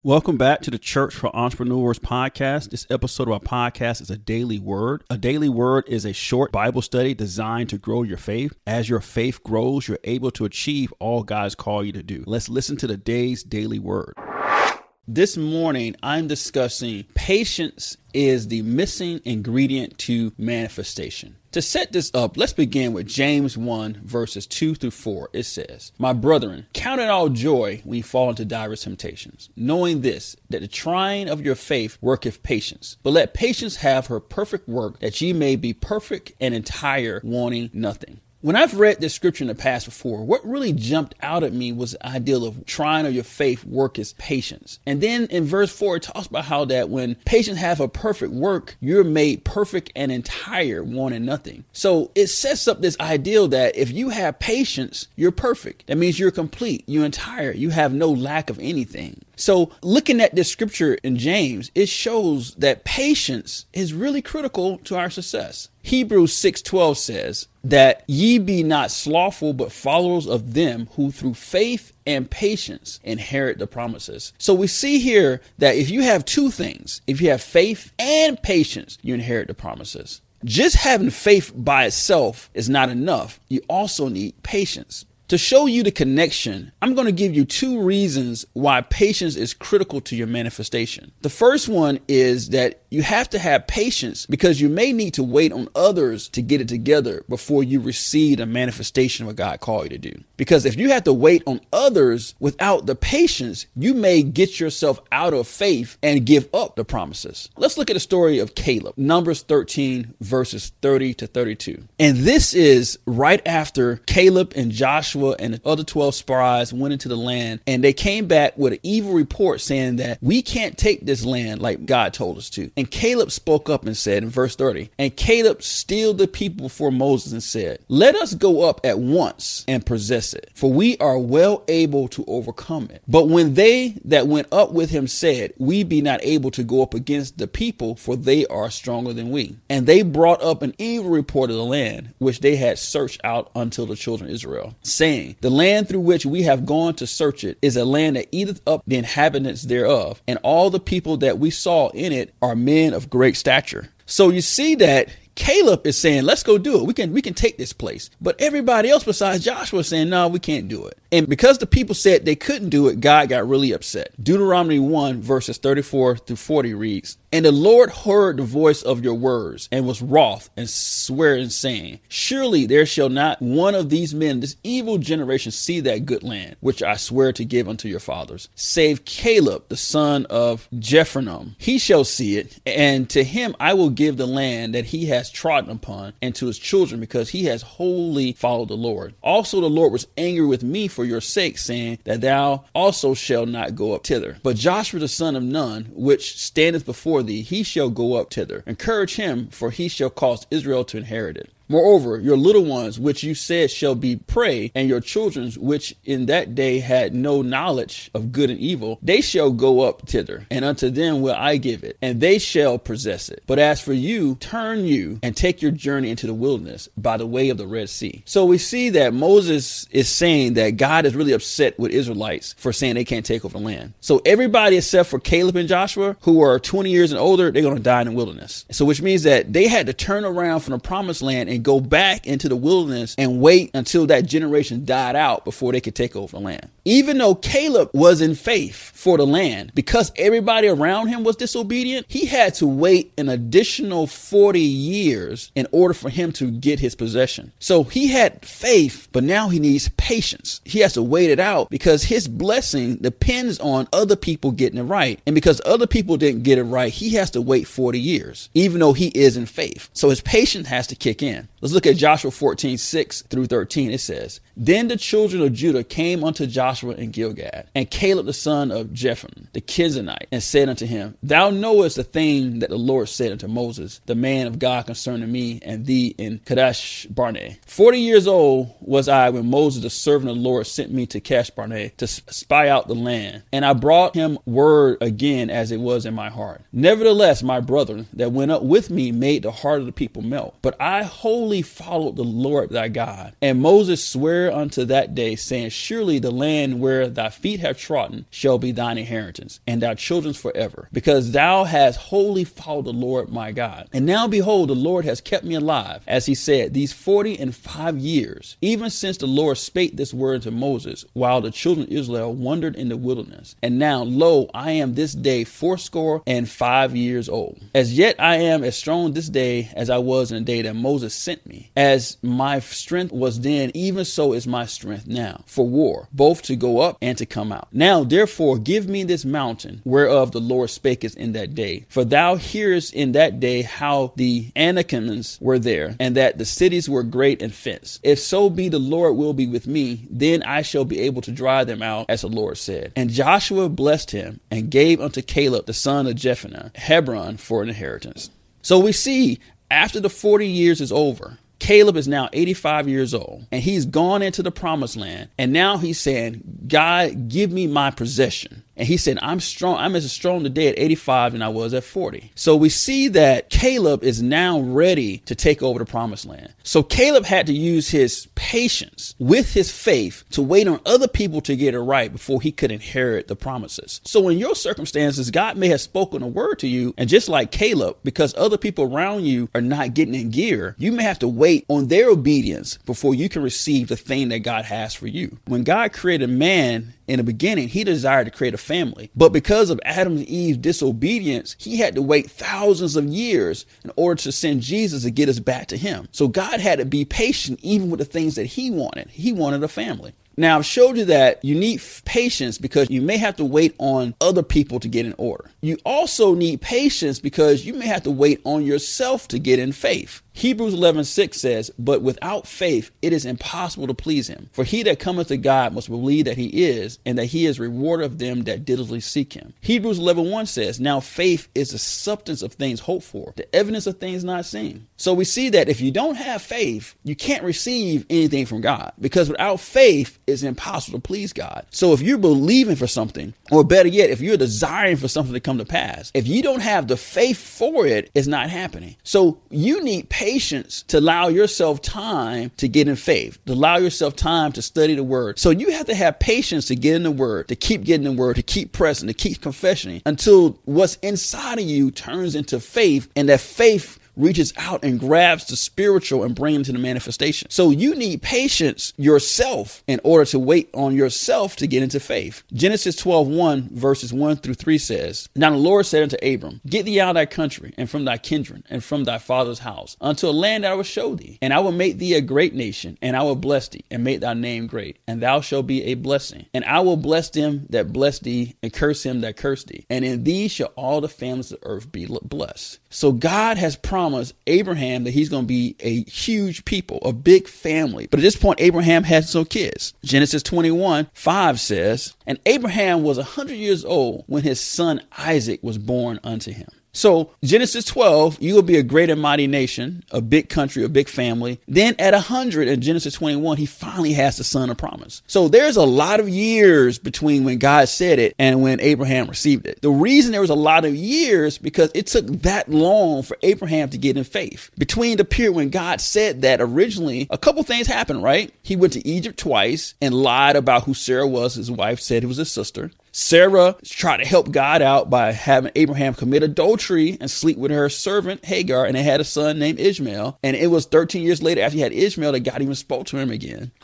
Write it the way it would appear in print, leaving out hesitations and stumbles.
Welcome back to the Church for Entrepreneurs podcast. This episode of our podcast is a daily word. A daily word is a short Bible study designed to grow your faith. As your faith grows, you're able to achieve all God's called you to do. Let's listen to the day's daily word. This morning, I'm discussing patience is the missing ingredient to manifestation. To set this up, let's begin with James 1 verses 2 through 4. It says, "My brethren, count it all joy when you fall into diverse temptations, knowing this, that the trying of your faith worketh patience. But let patience have her perfect work, that ye may be perfect and entire, wanting nothing." When I've read this scripture in the past before, what really jumped out at me was the idea of trying of your faith work is patience. And then in verse 4, it talks about how that when patience have a perfect work, you're made perfect and entire, wanting nothing. So it sets up this ideal that if you have patience, you're perfect. That means you're complete, you're entire, you have no lack of anything. So looking at this scripture in James, it shows that patience is really critical to our success. Hebrews 6:12 says that ye be not slothful, but followers of them who through faith and patience inherit the promises. So we see here that if you have two things, if you have faith and patience, you inherit the promises. Just having faith by itself is not enough. You also need patience. To show you the connection, I'm going to give you two reasons why patience is critical to your manifestation. The first one is that you have to have patience because you may need to wait on others to get it together before you receive the manifestation of what God called you to do. Because if you have to wait on others without the patience, you may get yourself out of faith and give up the promises. Let's look at the story of Caleb, Numbers 13 verses 30 to 32. And this is right after Caleb and Joshua and the other 12 spies went into the land, and they came back with an evil report saying that we can't take this land like God told us to. And Caleb spoke up and said in verse 30, "And Caleb stilled the people before Moses and said, let us go up at once and possess it, for we are well able to overcome it. But when they that went up with him said, we be not able to go up against the people, for they are stronger than we. And they brought up an evil report of the land, which they had searched out unto the children of Israel, saying, the land through which we have gone to search it is a land that eateth up the inhabitants thereof, and all the people that we saw in it are men of great stature." So you see that Caleb is saying, let's go do it. We can take this place. But everybody else besides Joshua is saying, no, we can't do it. And because the people said they couldn't do it, God got really upset. Deuteronomy 1 verses 34 through 40 reads, "And the Lord heard the voice of your words and was wroth and swearing, saying, surely there shall not one of these men, this evil generation, see that good land, which I swear to give unto your fathers, save Caleb, the son of Jephunneh. He shall see it, and to him I will give the land that he has trodden upon, and to his children, because he has wholly followed the Lord. Also the Lord was angry with me for your sake, saying that thou also shalt not go up thither. But Joshua the son of Nun, which standeth before thee, he shall go up thither. Encourage him, for he shall cause Israel to inherit it. Moreover, your little ones, which you said shall be prey, and your children, which in that day had no knowledge of good and evil, they shall go up thither, and unto them will I give it, and they shall possess it. But as for you, turn you and take your journey into the wilderness by the way of the Red Sea." So we see that Moses is saying that God is really upset with Israelites for saying they can't take over the land. So everybody except for Caleb and Joshua, who are 20 years and older, they're going to die in the wilderness. So which means that they had to turn around from the promised land and go back into the wilderness and wait until that generation died out before they could take over the land. Even though Caleb was in faith for the land, because everybody around him was disobedient, he had to wait an additional 40 years in order for him to get his possession. So he had faith, but now he needs patience. He has to wait it out because his blessing depends on other people getting it right. And because other people didn't get it right, he has to wait 40 years, even though he is in faith. So his patience has to kick in. Let's look at Joshua 14, 6 through 13. It says, "Then the children of Judah came unto Joshua in Gilgad, and Caleb the son of Jephunneh the Kenizzite, and said unto him, Thou knowest the thing that the Lord said unto Moses, the man of God, concerning me and thee in Kadesh Barnea. 40 years old was I when Moses the servant of the Lord sent me to Kadesh Barnea to spy out the land, and I brought him word again as it was in my heart. Nevertheless, my brethren that went up with me made the heart of the people melt. But I wholly followed the Lord thy God. And Moses sware unto that day, saying, Surely the land where thy feet have trodden shall be thine inheritance, and thy children's forever, because thou hast wholly followed the Lord my God. And now behold, the Lord has kept me alive, as he said, these 45 years, even since the Lord spake this word to Moses, while the children of Israel wandered in the wilderness. And now, lo, I am this day 85 years old. As yet I am as strong this day as I was in the day that Moses sent me. As my strength was then, even so is my strength now, for war, both to go up and to come out. Now, therefore, give me this mountain, whereof the Lord spaketh in that day. For thou hearest in that day how the Anakims were there, and that the cities were great and fenced. If so be the Lord will be with me, then I shall be able to drive them out, as the Lord said. And Joshua blessed him, and gave unto Caleb the son of Jephunneh Hebron for an inheritance. So we see after the 40 years is over, Caleb is now 85 years old, and he's gone into the promised land. And now he's saying, God, give me my possession. And he said, I'm strong. I'm as strong today at 85 than I was at 40. So we see that Caleb is now ready to take over the promised land. So Caleb had to use his patience with his faith to wait on other people to get it right before he could inherit the promises. So in your circumstances, God may have spoken a word to you. And just like Caleb, because other people around you are not getting in gear, you may have to wait on their obedience before you can receive the thing that God has for you. When God created man in the beginning, he desired to create a family. But because of Adam and Eve's disobedience, he had to wait thousands of years in order to send Jesus to get us back to him. So God had to be patient even with the things that he wanted. He wanted a family. Now, I've showed you that you need patience because you may have to wait on other people to get in order. You also need patience because you may have to wait on yourself to get in faith. Hebrews 11:6 says, but without faith, it is impossible to please him. For he that cometh to God must believe that he is, and that he is rewarder of them that diligently seek him. Hebrews 11:1 says, now faith is the substance of things hoped for, the evidence of things not seen. So we see that if you don't have faith, you can't receive anything from God, because without faith, it's impossible to please God. So if you're believing for something, or better yet, if you're desiring for something to come to pass, if you don't have the faith for it, it's not happening. So you need patience to allow yourself time to get in faith, to allow yourself time to study the word. So you have to have patience to get in the word, to keep getting the word, to keep pressing, to keep confessing until what's inside of you turns into faith, and that faith reaches out and grabs the spiritual and brings it to the manifestation. So you need patience yourself in order to wait on yourself to get into faith. Genesis 12:1 verses 1-3 says, now the Lord said unto Abram, get thee out of thy country and from thy kindred and from thy father's house unto a land that I will show thee, and I will make thee a great nation, and I will bless thee and make thy name great, and thou shalt be a blessing. And I will bless them that bless thee, and curse him that curse thee. And in thee shall all the families of the earth be blessed. So God has promised Abraham that he's going to be a huge people, a big family. But at this point, Abraham had no kids. Genesis 21:5 says, and Abraham was 100 years old when his son Isaac was born unto him. So Genesis 12, you will be a great and mighty nation, a big country, a big family. Then at 100 in Genesis 21, he finally has the son of promise. So there's a lot of years between when God said it and when Abraham received it. The reason there was a lot of years because it took that long for Abraham to get in faith. Between the period when God said that originally, a couple things happened, right? He went to Egypt twice and lied about who Sarah was. His wife said it was his sister. Sarah tried to help God out by having Abraham commit adultery and sleep with her servant Hagar, and they had a son named Ishmael. And it was 13 years later after he had Ishmael that God even spoke to him again.